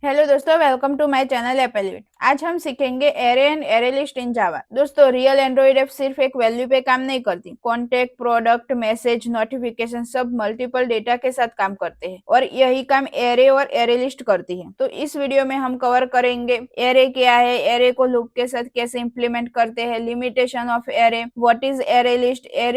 Hello दोस्तों, welcome to my channel एप्पलविट। आज हम सीखेंगे एरे एंड एरे लिस्ट इन जावा। दोस्तों, रियल एंड्रॉइड ऐप सिर्फ एक वैल्यू पे काम नहीं करती। कॉन्टेक्ट, प्रोडक्ट, मैसेज, नोटिफिकेशन सब मल्टीपल डेटा के साथ काम करते हैं और यही काम एरे और एरे लिस्ट करती है। तो इस वीडियो में हम कवर करेंगे एरे क्या है, एरे को लूप के साथ कैसे इम्प्लीमेंट करते हैं, limitation of array, what is array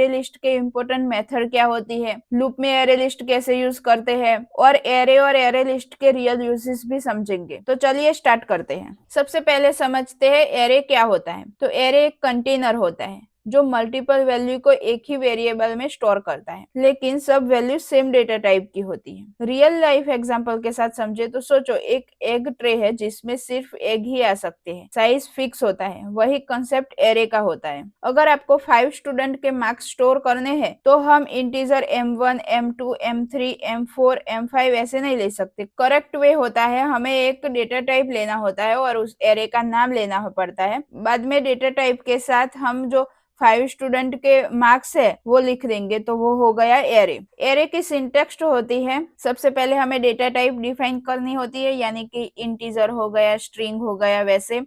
list के इम्पोर्टेंट मेथड क्या होती है, लूप में एरे लिस्ट कैसे यूज करते हैं और एरे लिस्ट के रियल यूजेस भी समझेंगे। तो चलिए स्टार्ट करते हैं। सबसे पहले समझते हैं एरे क्या होता है। तो एरे एक कंटेनर होता है जो मल्टीपल वैल्यू को एक ही वेरिएबल में स्टोर करता है, लेकिन सब वैल्यू सेम डेटा टाइप की होती है। रियल लाइफ एग्जांपल के साथ समझे तो सोचो, एक एग ट्रे है जिसमें सिर्फ एग ही आ सकते हैं, साइज फिक्स होता है। वही कंसेप्ट एरे का होता है। अगर आपको 5 स्टूडेंट के मार्क्स स्टोर करने हैं तो हम integer m1, m2, m3, m4, m5 ऐसे नहीं ले सकते। करेक्ट वे होता है, हमें एक डेटा टाइप लेना होता है और उस एरे का नाम लेना पड़ता है। बाद में डेटा टाइप के साथ हम जो 5 स्टूडेंट के मार्क्स है वो लिख देंगे, तो वो हो गया एरे। एरे की सिंटेक्स होती है, सबसे पहले हमें डेटा टाइप डिफाइन करनी होती है, यानी कि इंटीजर हो गया, स्ट्रिंग हो गया वैसे।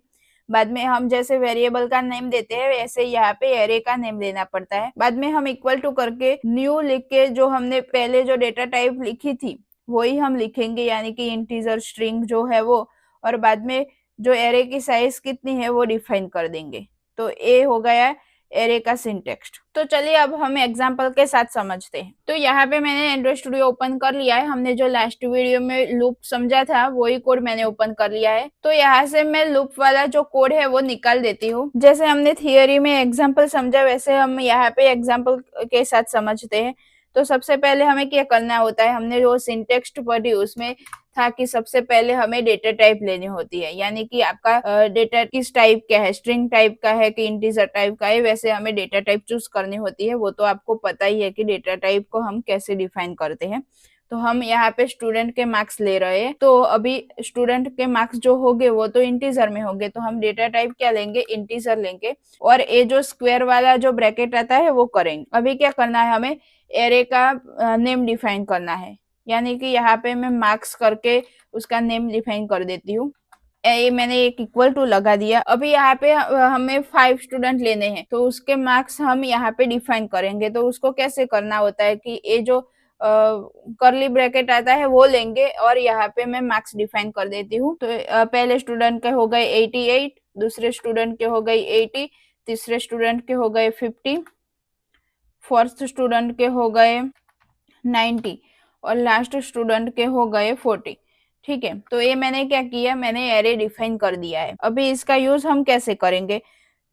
बाद में हम जैसे वेरिएबल का नेम देते हैं वैसे यहाँ पे एरे का नेम लेना पड़ता है। बाद में हम इक्वल टू करके न्यू लिख के जो हमने पहले जो डेटा टाइप लिखी थी वही हम लिखेंगे, यानी कि इंटीजर स्ट्रिंग जो है वो। और बाद में जो एरे की साइज कितनी है वो डिफाइन कर देंगे। तो ए हो गया एरे का सिंटेक्स। तो चलिए अब हम एग्जांपल के साथ समझते हैं। तो यहाँ पे मैंने एंड्रॉइड स्टूडियो ओपन कर लिया है। हमने जो लास्ट वीडियो में लूप समझा था वही कोड मैंने ओपन कर लिया है। तो यहाँ से मैं लूप वाला जो कोड है वो निकाल देती हूँ। जैसे हमने थियोरी में एग्जाम्पल समझा वैसे हम यहाँ पे एग्जाम्पल के साथ समझते हैं। तो सबसे पहले हमें क्या करना होता है, हमने जो सिंटेक्स पढ़ी उसमें था कि सबसे पहले हमें डेटा टाइप लेनी होती है, यानी कि आपका डेटा किस टाइप का है, स्ट्रिंग टाइप का है कि इंटीजर टाइप का है, वैसे हमें डेटा टाइप चूज करनी होती है। वो तो आपको पता ही है कि डेटा टाइप को हम कैसे डिफाइन करते हैं। तो हम यहाँ पे स्टूडेंट के मार्क्स ले रहे हैं, तो अभी स्टूडेंट के मार्क्स जो होंगे वो तो इंटीजर में होंगे, तो हम डेटा टाइप क्या लेंगे, इंटीजर लेंगे। और ये जो स्क्वायर वाला जो ब्रैकेट आता है वो करेंगे। अभी क्या करना है, हमें एरे का नेम डिफाइन करना है, यानी कि यहाँ पे मैं मार्क्स करके उसका नेम डिफाइन कर देती हूँ। ये मैंने एक इक्वल टू लगा दिया। अभी यहाँ पे हमें 5 स्टूडेंट लेने हैं, तो उसके मार्क्स हम यहाँ पे डिफाइन करेंगे। तो उसको कैसे करना होता है कि ये जो करली ब्रैकेट आता है वो लेंगे और यहाँ पे मैं मार्क्स डिफाइन कर देती हूँ। तो पहले स्टूडेंट के हो गए 88, दूसरे स्टूडेंट के हो गई 80, तीसरे स्टूडेंट के हो गए 50, फोर्थ स्टूडेंट के हो गए 90 और लास्ट स्टूडेंट के हो गए 40। ठीक है, तो ये मैंने क्या किया, मैंने एरे डिफाइन कर दिया है। अभी इसका यूज हम कैसे करेंगे,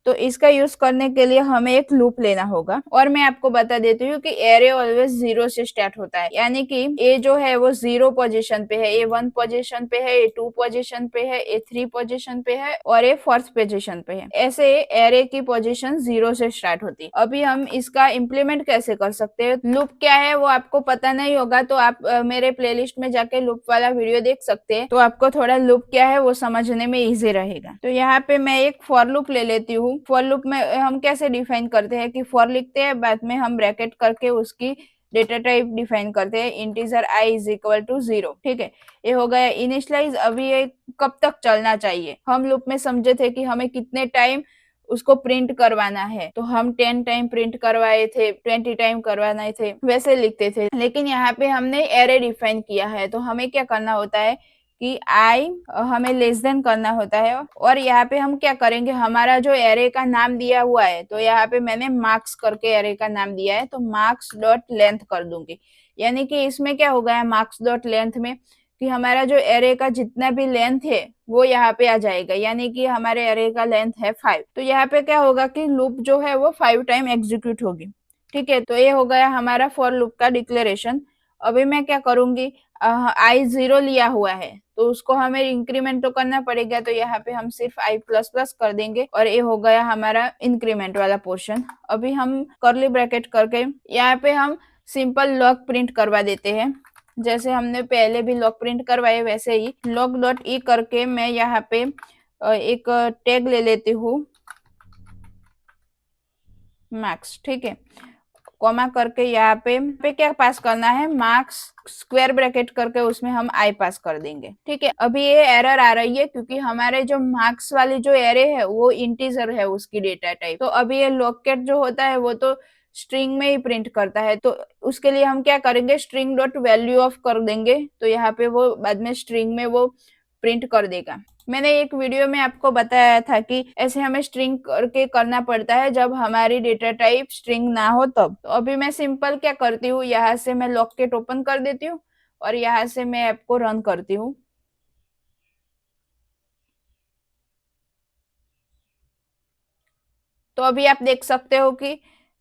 तो इसका यूज करने के लिए हमें एक लूप लेना होगा। और मैं आपको बता देती हूँ कि एरे ऑलवेज 0 से स्टार्ट होता है, यानी कि ए जो है वो 0 पोजीशन पे है, ए 1 पोजीशन पे है, ए 2 पोजीशन पे है, ए 3 पोजीशन पे है और ए 4th पोजीशन पे है। ऐसे एरे की पोजीशन 0 से स्टार्ट होती है। अभी हम इसका इम्प्लीमेंट कैसे कर सकते हैं, लूप क्या है वो आपको पता नहीं होगा तो आप मेरे प्लेलिस्ट में जाके लूप वाला वीडियो देख सकते हैं, तो आपको थोड़ा लूप क्या है वो समझने में इजी रहेगा। तो यहाँ पे मैं एक फॉर लूप ले लेती हूँ। फॉर लूप में हम कैसे डिफाइन करते हैं कि फॉर लिखते हैं, बाद में हम ब्रैकेट करके उसकी डेटा टाइप डिफाइन करते हैं, integer i is equal to 0। ठीक है, ये हो गया इनिशियलाइज। अभी ये कब तक चलना चाहिए, हम लूप में समझे थे कि हमें कितने टाइम उसको प्रिंट करवाना है, तो हम 10 टाइम प्रिंट करवाए थे, 20 टाइम करवाने थे, वैसे लिखते थे। लेकिन यहाँ पे हमने एरे डिफाइन किया है, तो हमें क्या करना होता है कि आई हमें लेस देन करना होता है। और यहाँ पे हम क्या करेंगे, हमारा जो एरे का नाम दिया हुआ है, तो यहाँ पे मैंने मार्क्स करके एरे का नाम दिया है, तो मार्क्स डॉट लेंथ कर दूंगी। यानी कि इसमें क्या हो गया, मार्क्स डॉट लेंथ में कि हमारा जो एरे का जितना भी लेंथ है वो यहाँ पे आ जाएगा, यानी कि हमारे एरे का लेंथ है 5। तो यहाँ पे क्या होगा कि लूप जो है वो 5 टाइम एग्जीक्यूट होगी। ठीक है, तो ये हो गया हमारा फॉर लूप का डिक्लेरेशन। अभी मैं क्या करूंगी, आई 0 लिया हुआ है तो उसको हमें इंक्रीमेंट तो करना पड़ेगा, तो यहाँ पे हम सिर्फ आई प्लस प्लस कर देंगे और ये हो गया हमारा इंक्रीमेंट वाला पोर्शन। अभी हम करली ब्रैकेट करके यहाँ पे हम सिंपल लॉग प्रिंट करवा देते हैं, जैसे हमने पहले भी लॉग प्रिंट करवाए वैसे ही लॉग डॉट ई करके मैं यहाँ पे एक टैग ले लेती हूँ मैक्स। ठीक है, कॉमा करके यहाँ पे क्या पास करना है, मार्क्स स्क्वायर ब्रैकेट करके उसमें हम आई पास कर देंगे। ठीक है, अभी ये एरर आ रही है क्योंकि हमारे जो मार्क्स वाली जो एरे है वो इंटीजर है उसकी डेटा टाइप। तो अभी ये लोकेट जो होता है वो तो स्ट्रिंग में ही प्रिंट करता है, तो उसके लिए हम क्या करेंगे, स्ट्रिंग डॉट वैल्यू ऑफ कर देंगे, तो यहाँ पे वो बाद में स्ट्रिंग में वो प्रिंट कर देगा। मैंने एक वीडियो में आपको बताया था कि ऐसे हमें स्ट्रिंग करके करना पड़ता है जब हमारी डेटा टाइप स्ट्रिंग ना हो तब। तो अभी मैं सिंपल क्या करती हूँ, यहाँ से मैं लॉकेट ओपन कर देती हूँ और यहाँ से मैं ऐप को रन करती हूँ। तो अभी आप देख सकते हो कि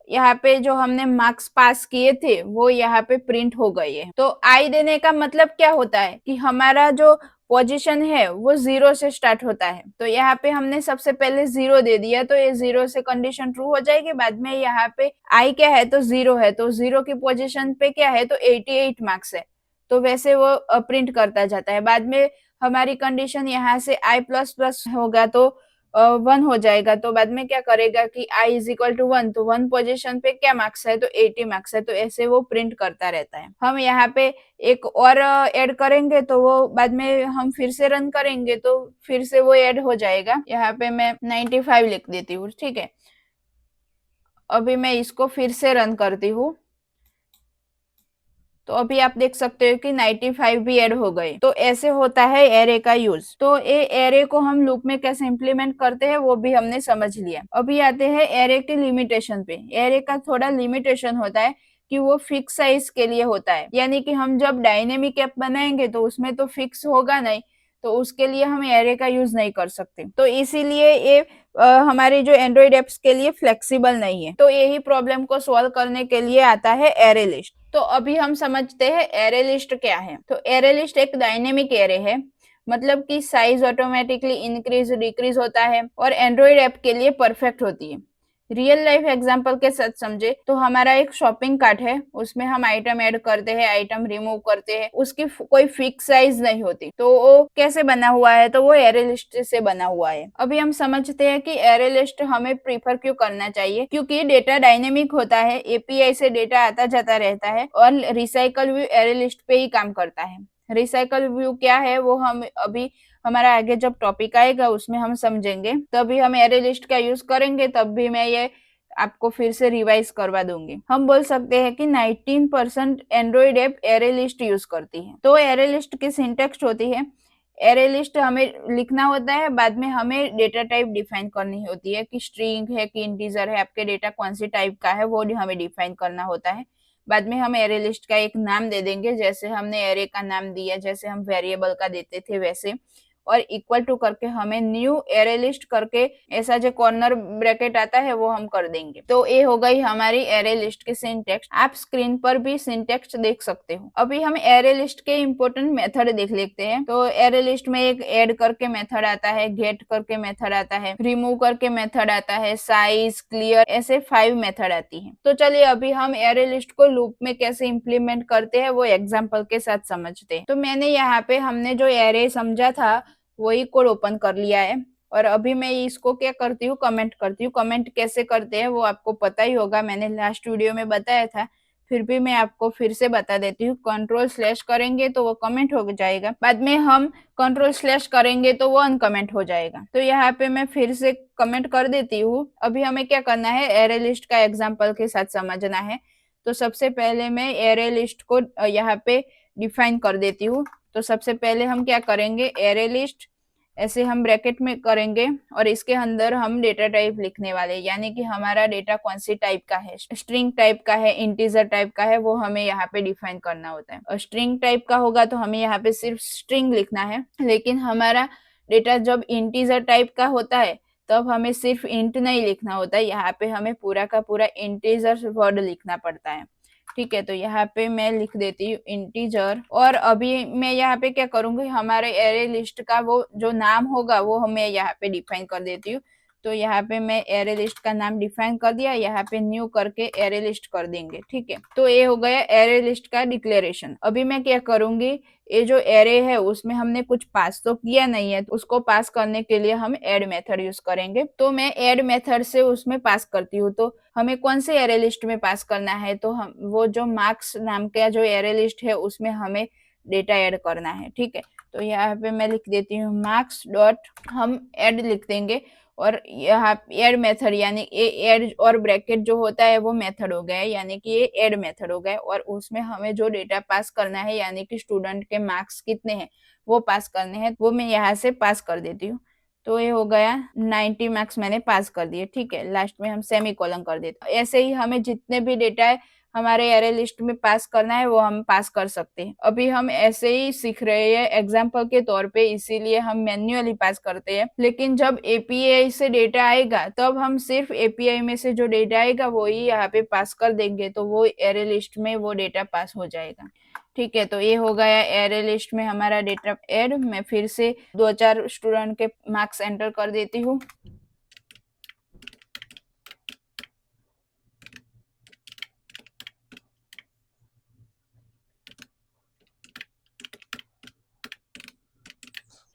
यहाँ पे जो हमने मार्क्स पास किए थे वो यहाँ पे प्रिंट हो गए हैं। तो आई देने का मतलब क्या होता है कि हमारा जो पोजीशन है वो 0 से स्टार्ट होता है। तो यहाँ पे हमने सबसे पहले 0 दे दिया, तो ये 0 से कंडीशन ट्रू हो जाएगी। बाद में यहाँ पे आई क्या है, तो 0 है, तो 0 की पोजीशन पे क्या है, तो 88 मार्क्स है, तो वैसे वो प्रिंट करता जाता है। बाद में हमारी कंडीशन यहाँ से आई प्लस प्लस होगा तो 1 हो जाएगा। तो बाद में क्या करेगा कि आई इज इक्वल टू 1, तो 1 पोजीशन पे क्या मार्क्स है, तो 80 मार्क्स है, तो ऐसे वो प्रिंट करता रहता है। हम यहाँ पे एक और ऐड करेंगे तो वो बाद में हम फिर से रन करेंगे तो फिर से वो ऐड हो जाएगा। यहाँ पे मैं 95 लिख देती हूँ। ठीक है, अभी मैं इसको फिर से रन करती हूँ, तो अभी आप देख सकते हो कि 95 भी ऐड हो गए। तो ऐसे होता है एरे का यूज। तो ये एरे को हम लूप में कैसे इम्प्लीमेंट करते हैं वो भी हमने समझ लिया। अभी आते हैं एरे के लिमिटेशन पे। एरे का थोड़ा लिमिटेशन होता है कि वो फिक्स साइज के लिए होता है, यानी कि हम जब डायनेमिक ऐप बनाएंगे तो उसमें तो फिक्स होगा नहीं, तो उसके लिए हम एरे का यूज नहीं कर सकते। तो इसीलिए ये हमारे जो एंड्रॉइड एप्स के लिए फ्लेक्सिबल नहीं है। तो यही प्रॉब्लम को सॉल्व करने के लिए आता है एरे लिस्ट। तो अभी हम समझते हैं एरे लिस्ट क्या है। तो एरे लिस्ट एक डायनेमिक एरे है, मतलब कि साइज ऑटोमेटिकली इंक्रीज डिक्रीज होता है और एंड्रॉइड ऐप के लिए परफेक्ट होती है। रियल लाइफ एग्जांपल के साथ समझे तो हमारा एक शॉपिंग कार्ट है, उसमें हम आइटम ऐड करते हैं, आइटम रिमूव करते हैं, उसकी कोई फिक्स साइज नहीं होती। तो वो कैसे बना हुआ है, तो वो एरे लिस्ट से बना हुआ है। अभी हम समझते हैं कि एरे लिस्ट हमें प्रीफर क्यों करना चाहिए, क्योंकि डेटा डायनेमिक होता है, एपीआई से डेटा आता जाता रहता है और रिसाइकल व्यू एरे लिस्ट पे ही काम करता है। रिसाइकल व्यू क्या है वो हम अभी हमारा आगे जब टॉपिक आएगा उसमें हम समझेंगे, तभी हम एरे लिस्ट का यूज करेंगे, तब भी मैं ये आपको फिर से रिवाइज करवा दूंगी। हम बोल सकते हैं कि 19% Android app array list use करती है। तो एरे लिस्ट की सिंटेक्स होती है, एरे लिस्ट हमें लिखना होता है, बाद में हमें डेटा टाइप डिफाइन करनी होती है कि स्ट्रिंग है कि इंटीजर है, आपके डेटा कौन सी टाइप का है वो हमें डिफाइन करना होता है। बाद में हम एरे लिस्ट का एक नाम दे देंगे, जैसे हमने एरे का नाम दिया, जैसे हम वेरिएबल का देते थे वैसे, और इक्वल टू करके हमें न्यू एरे लिस्ट करके ऐसा जो कॉर्नर ब्रैकेट आता है वो हम कर देंगे। तो ये हो गई हमारी एरे लिस्ट की सिंटेक्स। आप स्क्रीन पर भी सिंटेक्स देख सकते हो। अभी हम एरे लिस्ट के इंपॉर्टेंट मेथड देख लेते हैं। तो एरे लिस्ट में एक ऐड करके मेथड आता है, गेट करके मेथड आता है, रिमूव करके मेथड आता है, साइज, क्लियर, ऐसे 5 मेथड आती है। तो चलिए अभी हम एरे लिस्ट को लूप में कैसे इम्प्लीमेंट करते हैं वो एग्जाम्पल के साथ समझते हैं। तो मैंने यहाँ पे हमने जो एरे समझा था वही कोड ओपन कर लिया है और अभी मैं इसको क्या करती हूँ, कमेंट करती हूँ। कमेंट कैसे करते हैं वो आपको पता ही होगा, मैंने लास्ट वीडियो में बताया था, फिर भी मैं आपको फिर से बता देती हूँ। कंट्रोल स्लैश करेंगे तो वो कमेंट हो जाएगा, बाद में हम कंट्रोल स्लैश करेंगे तो वो अनकमेंट हो जाएगा। तो यहाँ पे मैं फिर से कमेंट कर देती हूँ। अभी हमें क्या करना है, एरे लिस्ट का एग्जाम्पल के साथ समझना है। तो सबसे पहले मैं एरे लिस्ट को यहाँ पे डिफाइन कर देती हूँ। तो सबसे पहले हम क्या करेंगे, एरे लिस्ट ऐसे हम ब्रैकेट में करेंगे और इसके अंदर हम डेटा टाइप लिखने वाले, यानी कि हमारा डेटा कौन सी टाइप का है, स्ट्रिंग टाइप का है, इंटीजर टाइप का है, वो हमें यहाँ पे डिफाइन करना होता है। और स्ट्रिंग टाइप का होगा तो हमें यहाँ पे सिर्फ स्ट्रिंग लिखना है, लेकिन हमारा डेटा जब इंटीजर टाइप का होता है तब हमें सिर्फ इंट नहीं लिखना होता है, यहाँ पे हमें पूरा का पूरा इंटीजर वर्ड लिखना पड़ता है। ठीक है, तो यहाँ पे मैं लिख देती हूँ इंटीजर। और अभी मैं यहाँ पे क्या करूंगी, हमारे एरे लिस्ट का वो जो नाम होगा वो मैं यहाँ पे डिफाइन कर देती हूँ। तो यहाँ पे मैं एरे लिस्ट का नाम डिफाइन कर दिया, यहाँ पे न्यू करके एरे लिस्ट कर देंगे। ठीक है, तो ये हो गया एरे लिस्ट का डिक्लेरेशन। अभी मैं क्या करूंगी, ये जो एरे है उसमें हमने कुछ पास तो किया नहीं है, तो उसको पास करने के लिए हम ऐड मेथड यूज करेंगे। तो मैं ऐड मेथड से उसमें पास करती हूँ। तो हमें कौन से एरे लिस्ट में पास करना है, तो हम वो जो मार्क्स नाम का जो एरे लिस्ट है उसमें हमें डेटा ऐड करना है। ठीक है, तो यहाँ पे मैं लिख देती हूँ मार्क्स डॉट, हम ऐड लिख देंगे, और यहाँ ऐड मेथड यानी ऐड और ब्रैकेट जो होता है वो मेथड हो गया है, यानी कि ये ऐड मेथड हो गया है। और उसमें हमें जो डेटा पास करना है यानी कि स्टूडेंट के मार्क्स कितने हैं वो पास करने हैं, वो मैं यहाँ से पास कर देती हूँ। तो ये हो गया 90 मार्क्स मैंने पास कर दिए। ठीक है, लास्ट में हम सेमी कॉलन कर देते हैं। ऐसे ही हमें जितने भी डेटा है हमारे एरे लिस्ट में पास करना है वो हम पास कर सकते हैं। अभी हम ऐसे ही सीख रहे हैं एग्जाम्पल के तौर पे, इसीलिए हम मैन्युअली पास करते हैं। लेकिन जब एपीआई से डेटा आएगा तब हम सिर्फ एपीआई में से जो डेटा आएगा वो ही यहाँ पे पास कर देंगे, तो वो एरे लिस्ट में वो डेटा पास हो जाएगा। ठीक है, तो ये हो गया एरे लिस्ट में हमारा डेटा ऐड। मैं फिर से 2-4 स्टूडेंट के मार्क्स एंटर कर देती हूँ।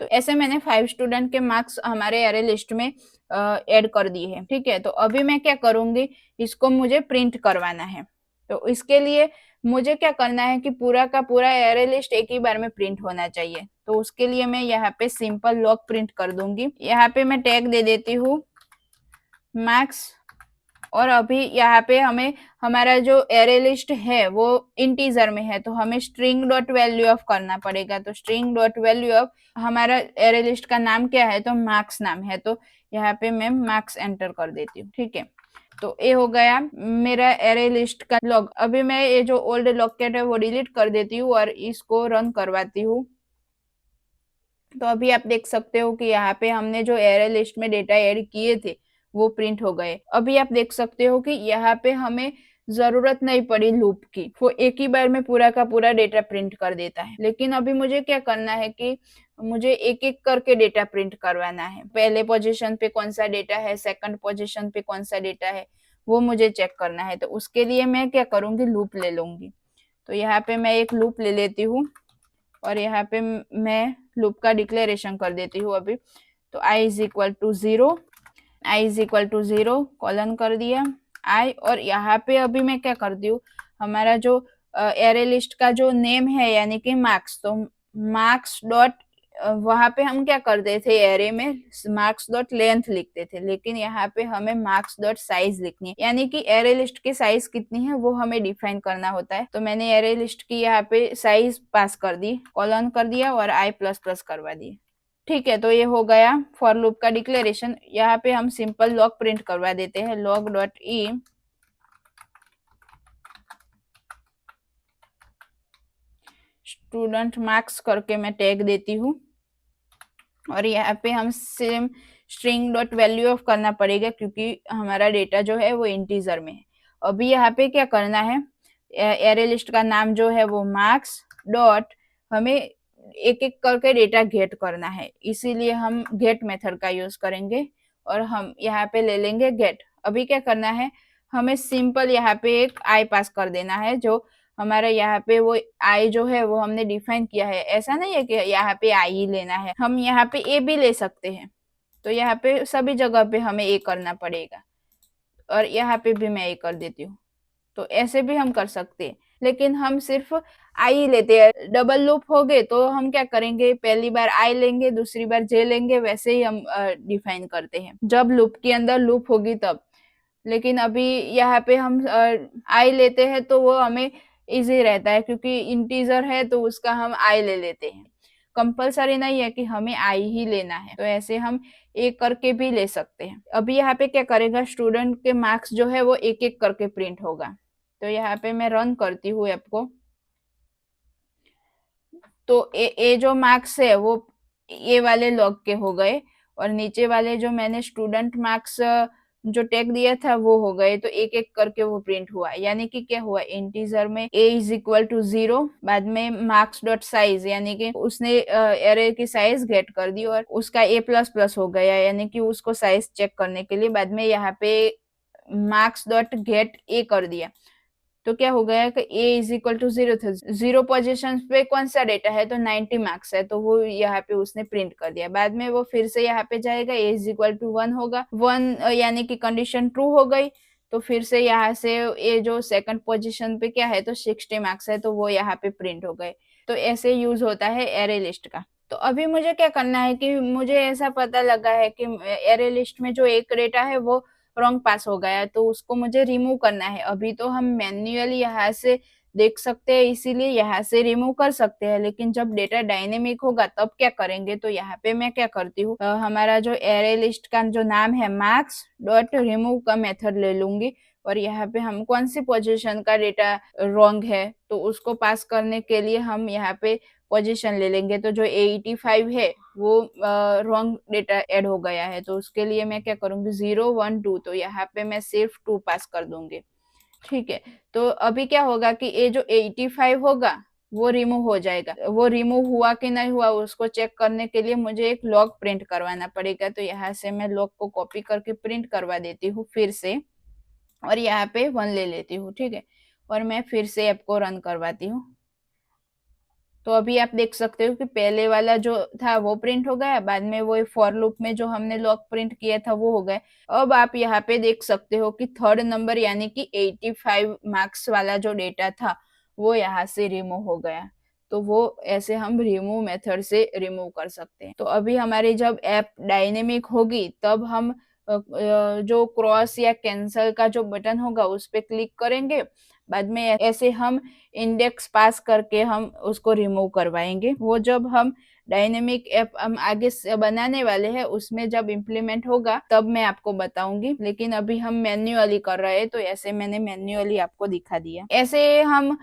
तो ऐसे मैंने 5 स्टूडेंट के मार्क्स हमारे एरे लिस्ट में ऐड कर दिए हैं। ठीक है, तो अभी मैं क्या करूंगी, इसको मुझे प्रिंट करवाना है। तो इसके लिए मुझे क्या करना है कि पूरा का पूरा एरे लिस्ट एक ही बार में प्रिंट होना चाहिए। तो उसके लिए मैं यहाँ पे सिंपल लॉग प्रिंट कर दूंगी। यहाँ पे मैं टैग दे देती हूँ मार्क्स, और अभी यहाँ पे हमें हमारा जो एरे लिस्ट है वो इंटीजर में है, तो हमें स्ट्रिंग डॉट वैल्यू ऑफ करना पड़ेगा। तो स्ट्रिंग डॉट वैल्यू ऑफ, हमारा एरे लिस्ट का नाम क्या है, तो मार्क्स नाम है, तो यहाँ पे मैं मार्क्स एंटर कर देती हूँ। ठीक है, तो ये हो गया मेरा एरे लिस्ट का लॉग। अभी मैं ये जो ओल्ड लॉकेट है वो डिलीट कर देती हूँ और इसको रन करवाती हूँ। तो अभी आप देख सकते हो कि यहाँ पे हमने जो एरे लिस्ट में डेटा ऐड किए थे वो प्रिंट हो गए। अभी आप देख सकते हो कि यहाँ पे हमें जरूरत नहीं पड़ी लूप की, वो एक ही बार में पूरा का पूरा डेटा प्रिंट कर देता है। लेकिन अभी मुझे क्या करना है कि मुझे एक एक करके डेटा प्रिंट करवाना है। पहले पोजीशन पे कौन सा डेटा है, सेकंड पोजीशन पे कौन सा डेटा है, वो मुझे चेक करना है। तो उसके लिए मैं क्या करूंगी, लूप ले लूंगी। तो यहाँ पे मैं एक लूप ले लेती हूँ और यहाँ पे मैं लूप का डिक्लेरेशन कर देती हूँ अभी। तो i is equal to 0, i is equal to 0 colon कर दिया i, और यहाँ पे अभी मैं क्या करती हूँ, हमारा जो एरे लिस्ट का जो नेम है यानी कि मार्क्स, तो मार्क्स डॉट, वहां पे हम क्या करते थे एरे में मार्क्स डॉट लेंथ लिखते थे, लेकिन यहाँ पे हमें मार्क्स डॉट साइज लिखनी है, यानी कि एरे लिस्ट की साइज कितनी है वो हमें डिफाइन करना होता है। तो मैंने एरे लिस्ट की यहाँ पे साइज पास कर दी, कॉलन कर दिया और i प्लस प्लस करवा दिया। ठीक है, तो ये हो गया फॉर लूप का डिक्लेरेशन। यहाँ पे हम सिंपल लॉग प्रिंट करवा देते हैं, log dot E student marks करके मैं टैग देती हूँ, और यहाँ पे हम same string dot value of करना पड़ेगा क्योंकि हमारा डेटा जो है वो इंटीजर में है। अभी यहाँ पे क्या करना है, एरे लिस्ट का नाम जो है वो मार्क्स डॉट, हमें एक एक करके डेटा गेट करना है, इसीलिए हम गेट मेथड का यूज करेंगे और हम यहाँ पे ले लेंगे गेट। अभी क्या करना है, हमें सिंपल यहाँ पे एक आई पास कर देना है, जो हमारा यहाँ पे वो आई जो है वो हमने डिफाइन किया है। ऐसा नहीं है कि यहाँ पे आई ही लेना है, हम यहाँ पे ए भी ले सकते हैं। तो यहाँ पे सभी जगह पे हमें ए करना पड़ेगा, और यहाँ पे भी मैं ए कर देती हूँ। तो ऐसे भी हम कर सकते हैं, लेकिन हम सिर्फ आई लेते हैं। डबल लूप हो गए तो हम क्या करेंगे, पहली बार आई लेंगे, दूसरी बार जे लेंगे, वैसे ही हम डिफाइन करते हैं जब लूप के अंदर लूप होगी तब। लेकिन अभी यहाँ पे हम आई लेते हैं तो वो हमें इजी रहता है क्योंकि इंटीजर है तो उसका हम आई ले लेते हैं। कंपलसरी नहीं है कि हमें आई ही लेना है, तो ऐसे हम एक करके भी ले सकते हैं। अभी यहाँ पे क्या करेगा, स्टूडेंट के मार्क्स जो है वो एक एक करके प्रिंट होगा। तो यहाँ पे मैं रन करती हूँ ऐप को। तो ए जो मार्क्स है वो ये वाले लॉग के हो गए, और नीचे वाले जो मैंने स्टूडेंट मार्क्स जो टैग दिया था वो हो गए, तो एक एक करके वो प्रिंट हुआ। यानी कि क्या हुआ, इंटीजर में a इज इक्वल टू 0, बाद में मार्क्स डॉट साइज, यानी कि उसने एरे की साइज गेट कर दी और उसका a प्लस प्लस हो गया, यानी कि उसको साइज चेक करने के लिए बाद में यहाँ पे मार्क्स डॉट गेट a कर दिया। तो क्या हो गया कि a इज इक्वल टू 0 था, 0 पोजिशन पे कौन सा डेटा है, तो 90 मार्क्स है, तो वो यहाँ पे उसने प्रिंट कर दिया। बाद में वो फिर से यहाँ पे जाएगा, a इज इक्वल टू 1 होगा, 1 यानी कि कंडीशन ट्रू हो गई, तो फिर से यहाँ से ये जो सेकंड पोजीशन पे क्या है, तो 60 मार्क्स है, तो वो यहाँ पे प्रिंट हो गए। तो ऐसे यूज होता है एरे लिस्ट का। तो अभी मुझे क्या करना है कि मुझे ऐसा पता लगा है कि एरे लिस्ट में जो एक डेटा है वो रॉन्ग पास हो गया है, तो उसको मुझे रिमूव करना है। अभी तो हम मैन्युअली यहाँ से देख सकते हैं, इसीलिए यहाँ से रिमूव कर सकते हैं, लेकिन जब डेटा डायनेमिक होगा तब क्या करेंगे, तो यहाँ पे मैं क्या करती हूँ, हमारा जो एरे लिस्ट का जो नाम है मार्क्स डॉट रिमूव का मेथड ले लूंगी, और यहाँ पे हम कौन सी पोजीशन का डेटा रॉन्ग है तो उसको पास करने के लिए हम यहाँ पे पोजीशन ले लेंगे। तो जो 85 है वो रॉन्ग डेटा ऐड हो गया है, तो उसके लिए मैं क्या करूंगी, 0 1 2, तो यहाँ पे मैं सिर्फ 2 पास कर दूंगी। ठीक है, तो अभी क्या होगा कि ये जो 85 होगा वो रिमूव हो जाएगा। वो रिमूव हुआ कि नहीं हुआ उसको चेक करने के लिए मुझे एक लॉग प्रिंट करवाना पड़ेगा। तो यहाँ से मैं लॉग को कॉपी करके प्रिंट करवा देती हूँ फिर से, और यहाँ पे 1 ले लेती हूँ। ठीक है, और मैं फिर से ऐप को रन करवाती हूँ। तो अभी आप देख सकते हो कि पहले वाला जो था वो प्रिंट हो गया, बाद में वो फॉर लूप में जो हमने लॉग प्रिंट किया था वो हो गया। अब आप यहाँ पे देख सकते हो कि थर्ड नंबर यानी कि 85 मार्क्स वाला जो डेटा था वो यहाँ से रिमूव हो गया। तो वो ऐसे हम रिमूव मेथड से रिमूव कर सकते हैं। तो अभी हमारी जब ऐप डायनेमिक होगी तब हम जो क्रॉस या कैंसल का जो बटन होगा उस पर क्लिक करेंगे, बाद में ऐसे हम इंडेक्स पास करके हम उसको रिमूव करवाएंगे। वो जब हम डायनेमिक ऐप हम आगे से बनाने वाले हैं उसमें जब इम्प्लीमेंट होगा तब मैं आपको बताऊंगी, लेकिन अभी हम मैन्युअली कर रहे हैं, तो ऐसे मैंने मैन्युअली आपको दिखा दिया। ऐसे हम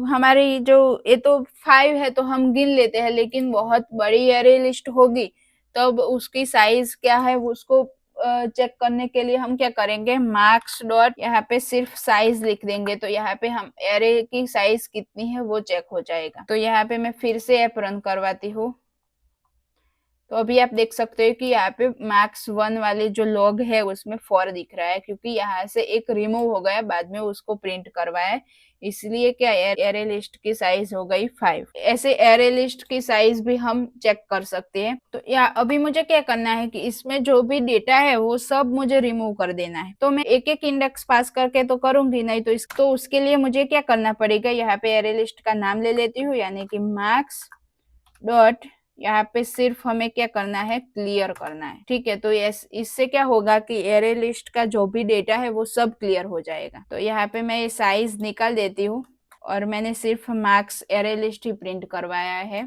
हमारी जो ये तो 5 है तो हम गिन लेते हैं, लेकिन बहुत बड़ी एरे लिस्ट होगी तब उसकी साइज क्या है उसको चेक करने के लिए हम क्या करेंगे, मार्क्स डॉट यहाँ पे सिर्फ साइज लिख देंगे, तो यहाँ पे हम एरे की साइज कितनी है वो चेक हो जाएगा। तो यहाँ पे मैं फिर से ऐप रन करवाती हूँ। तो अभी आप देख सकते हो कि यहाँ पे मार्क्स 1 वाले जो लॉग है उसमें 4 दिख रहा है, क्योंकि यहाँ से एक रिमूव हो गया, बाद में उसको प्रिंट करवाया है, इसलिए क्या एरे लिस्ट की साइज हो गई 5। ऐसे एरे लिस्ट की साइज भी हम चेक कर सकते हैं। तो या अभी मुझे क्या करना है कि इसमें जो भी डेटा है वो सब मुझे रिमूव कर देना है। तो मैं एक एक इंडेक्स पास करके तो करूंगी नहीं, तो उसके लिए मुझे क्या करना पड़ेगा, यहाँ पे एरे लिस्ट का नाम ले लेती हूँ, यानी कि मार्क्स डॉट यहाँ पे सिर्फ हमें क्या करना है, क्लियर करना है। ठीक है, तो इससे क्या होगा कि एरे लिस्ट का जो भी डेटा है वो सब क्लियर हो जाएगा। तो यहाँ पे मैं ये साइज निकाल देती हूँ और मैंने सिर्फ मार्क्स एरे लिस्ट ही प्रिंट करवाया है।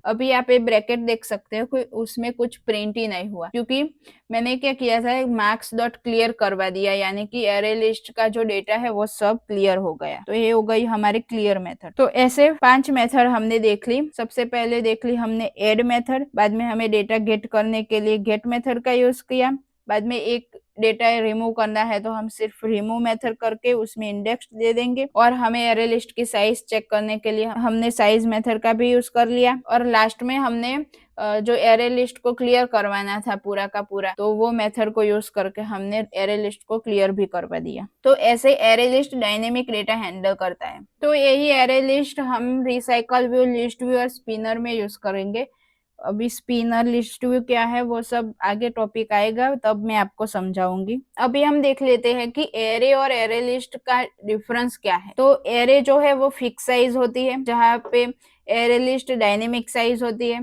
अभी आप ये ब्रैकेट देख सकते हो कि उसमें कुछ प्रिंट ही नहीं हुआ, क्योंकि मैंने क्या किया था, मार्क्स डॉट क्लियर करवा दिया, यानी कि एरे लिस्ट का जो डेटा है वो सब क्लियर हो गया। तो ये हो गई हमारी क्लियर मेथड। तो ऐसे 5 मेथड हमने देख ली। सबसे पहले देख ली हमने एड मेथड, बाद में हमें डेटा गेट करने के लिए गेट मेथड का यूज किया, बाद में एक डेटा रिमूव करना है तो हम सिर्फ रिमूव मेथड करके उसमें इंडेक्स दे देंगे, और हमें एरे लिस्ट की साइज चेक करने के लिए हमने साइज मेथड का भी यूज कर लिया, और लास्ट में हमने जो एरे लिस्ट को क्लियर करवाना था पूरा का पूरा, तो वो मेथड को यूज करके हमने एरे लिस्ट को क्लियर भी करवा दिया। तो ऐसे array list dynamic data handle करता है। तो यही एरे लिस्ट हम रिसाइकल व्यू, लिस्ट व्यू और स्पिनर में यूज करेंगे। अभी स्पिनर, लिस्ट व्यू क्या है वो सब आगे टॉपिक आएगा तब मैं आपको समझाऊंगी। अभी हम देख लेते हैं कि एरे और एरे लिस्ट का डिफरेंस क्या है। तो एरे जो है वो फिक्स साइज होती है, जहाँ पे एरे लिस्ट डायनेमिक साइज होती है।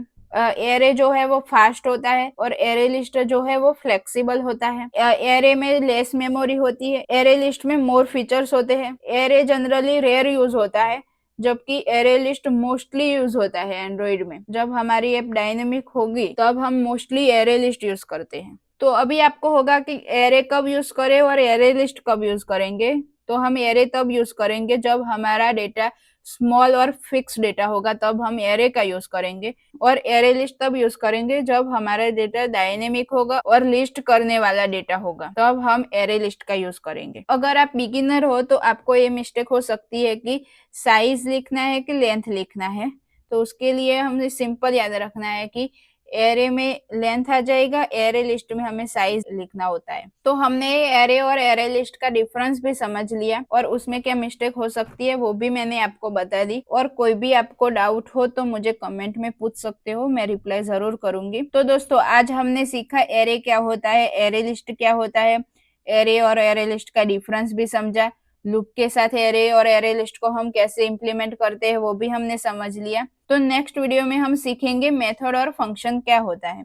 एरे जो है वो फास्ट होता है और एरे लिस्ट जो है वो फ्लेक्सिबल होता है। एरे में लेस मेमोरी होती है, एरे लिस्ट में मोर फीचर्स होते हैं। एरे जनरली रेयर यूज होता है, जबकि एरे लिस्ट मोस्टली यूज होता है एंड्रॉइड में। जब हमारी ऐप डायनेमिक होगी तब हम मोस्टली एरे लिस्ट यूज करते हैं। तो अभी आपको होगा कि एरे कब यूज करें और एरे लिस्ट कब यूज करेंगे। तो हम एरे तब यूज करेंगे जब हमारा डेटा स्मॉल और फिक्स डेटा होगा तब हम एरे का यूज करेंगे, और एरे लिस्ट तब यूज करेंगे जब हमारा डेटा डायनेमिक होगा और लिस्ट करने वाला डेटा होगा, तब हम एरे लिस्ट का यूज करेंगे। अगर आप बिगिनर हो तो आपको ये मिस्टेक हो सकती है कि साइज लिखना है कि लेंथ लिखना है। तो उसके लिए हमें सिंपल याद रखना है कि एरे में लेंथ आ जाएगा, एरे लिस्ट में हमें साइज लिखना होता है। तो हमने एरे और एरे लिस्ट का डिफरेंस भी समझ लिया और उसमें क्या मिस्टेक हो सकती है वो भी मैंने आपको बता दी। और कोई भी आपको डाउट हो तो मुझे कमेंट में पूछ सकते हो, मैं रिप्लाई जरूर करूंगी। तो दोस्तों आज हमने सीखा एरे क्या होता है, एरे लिस्ट क्या होता है, एरे और एरे लिस्ट का डिफरेंस भी समझा, लूप के साथ एरे और एरे लिस्ट को हम कैसे इंप्लीमेंट करते हैं वो भी हमने समझ लिया। तो नेक्स्ट वीडियो में हम सीखेंगे मेथड और फंक्शन क्या होता है।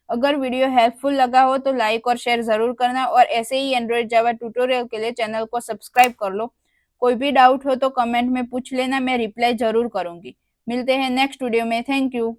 अगर वीडियो हेल्पफुल लगा हो तो लाइक और शेयर जरूर करना, और ऐसे ही एंड्रॉइड जावा ट्यूटोरियल के लिए चैनल को सब्सक्राइब कर लो। कोई भी डाउट हो तो कमेंट में पूछ लेना, मैं रिप्लाई जरूर करूंगी। मिलते हैं नेक्स्ट वीडियो में। Thank you.